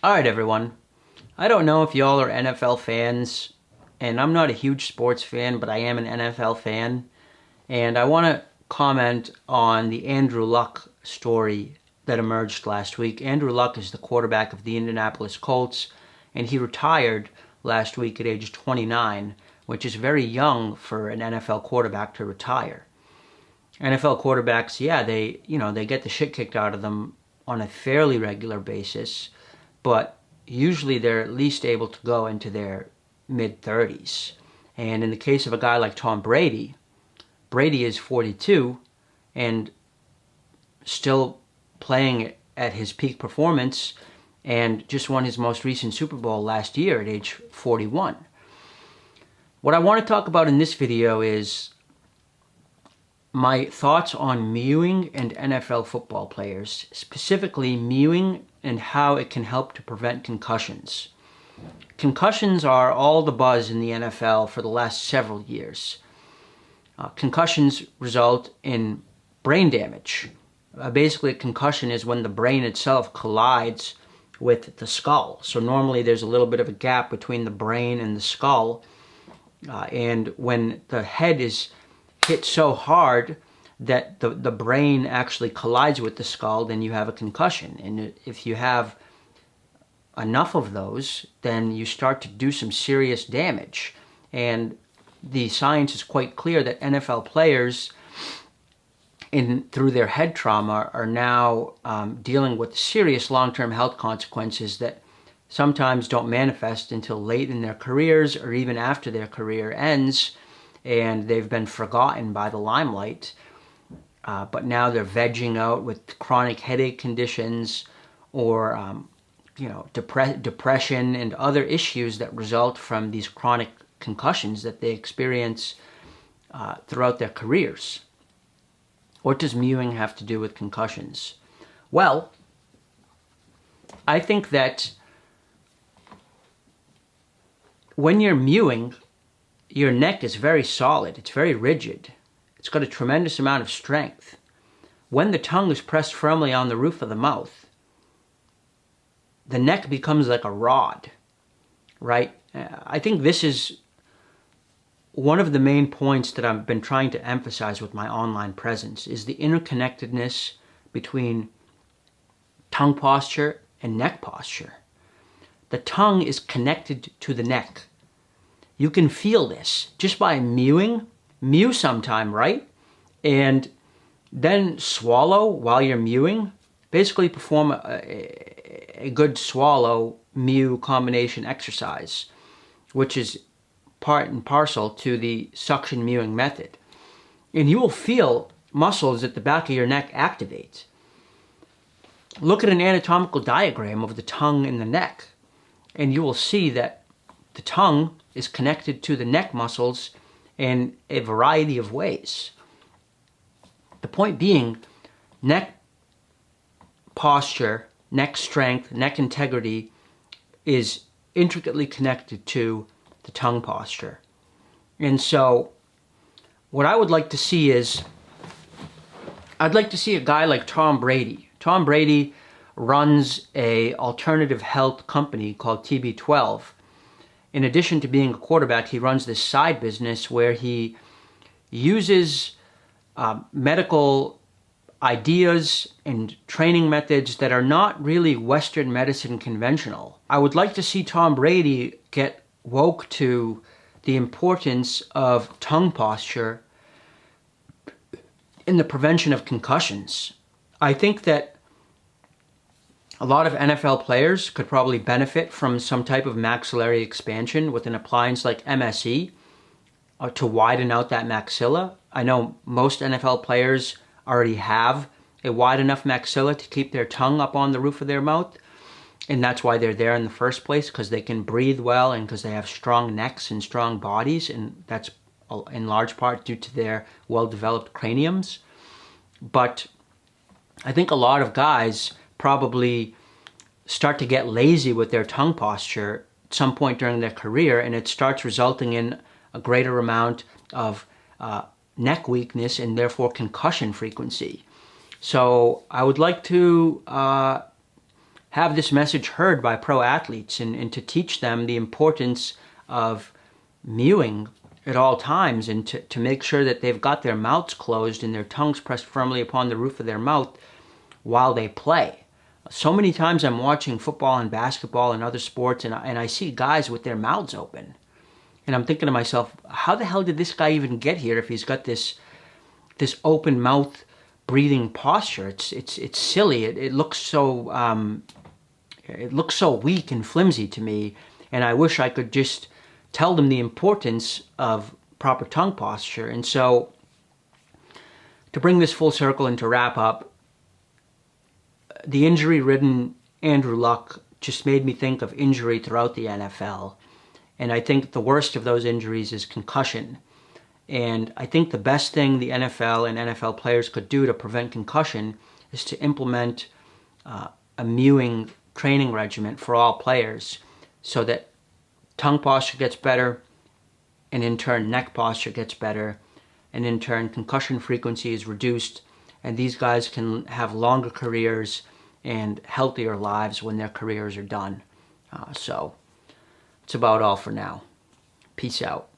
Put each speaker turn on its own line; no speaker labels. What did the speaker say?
Alright everyone, I don't know if y'all are NFL fans, and I'm not a huge sports fan, but I am an NFL fan, and I want to comment on the Andrew Luck story that emerged last week. Andrew Luck is the quarterback of the Indianapolis Colts, and he retired last week at age 29, which is very young for an NFL quarterback to retire. NFL quarterbacks, yeah, they get the shit kicked out of them on a fairly regular basis, but usually they're at least able to go into their mid-30s. And in the case of a guy like Tom Brady, Brady is 42 and still playing at his peak performance and just won his most recent Super Bowl last year at age 41. What I want to talk about in this video is my thoughts on mewing and NFL football players, specifically mewing and how it can help to prevent concussions. Concussions are all the buzz in the NFL for the last several years. Concussions result in brain damage. Basically, a concussion is when the brain itself collides with the skull. So normally there's a little bit of a gap between the brain and the skull. And when the head is hit so hard that the brain actually collides with the skull, then you have a concussion. And if you have enough of those, then you start to do some serious damage. And the science is quite clear that NFL players, through their head trauma, are now dealing with serious long-term health consequences that sometimes don't manifest until late in their careers or even after their career ends, and they've been forgotten by the limelight. But now they're vegging out with chronic headache conditions or depression and other issues that result from these chronic concussions that they experience throughout their careers. What does mewing have to do with concussions? Well, I think that when you're mewing, your neck is very solid, it's very rigid. It's got a tremendous amount of strength. When the tongue is pressed firmly on the roof of the mouth, the neck becomes like a rod, right? I think this is one of the main points that I've been trying to emphasize with my online presence is the interconnectedness between tongue posture and neck posture. The tongue is connected to the neck. You can feel this just by mewing. Mew sometime, right? And then swallow while you're mewing. Basically perform a good swallow-mew combination exercise, which is part and parcel to the suction mewing method. And you will feel muscles at the back of your neck activate. Look at an anatomical diagram of the tongue and the neck, and you will see that the tongue is connected to the neck muscles in a variety of ways. The point being, neck posture, neck strength, neck integrity is intricately connected to the tongue posture. And so what I would like to see is, I'd like to see a guy like Tom Brady. Tom Brady runs a alternative health company called TB12. In addition to being a quarterback, he runs this side business where he uses medical ideas and training methods that are not really Western medicine conventional. I would like to see Tom Brady get woke to the importance of tongue posture in the prevention of concussions. I think that a lot of NFL players could probably benefit from some type of maxillary expansion with an appliance like MSE to widen out that maxilla. I know most NFL players already have a wide enough maxilla to keep their tongue up on the roof of their mouth, and that's why they're there in the first place, because they can breathe well and because they have strong necks and strong bodies, and that's in large part due to their well-developed craniums. But I think a lot of guys probably start to get lazy with their tongue posture at some point during their career, and it starts resulting in a greater amount of neck weakness and therefore concussion frequency. So I would like to have this message heard by pro athletes and to teach them the importance of mewing at all times, and to make sure that they've got their mouths closed and their tongues pressed firmly upon the roof of their mouth while they play. So many times I'm watching football and basketball and other sports, and I see guys with their mouths open. And I'm thinking to myself, how the hell did this guy even get here if he's got this open mouth breathing posture? It's silly. It looks so weak and flimsy to me, and I wish I could just tell them the importance of proper tongue posture. And so, to bring this full circle and to wrap up, the injury-ridden Andrew Luck just made me think of injury throughout the NFL. And I think the worst of those injuries is concussion. And I think the best thing the NFL and NFL players could do to prevent concussion is to implement a mewing training regimen for all players, so that tongue posture gets better, and in turn neck posture gets better, and in turn concussion frequency is reduced, and these guys can have longer careers and healthier lives when their careers are done. So that's about all for now. Peace out.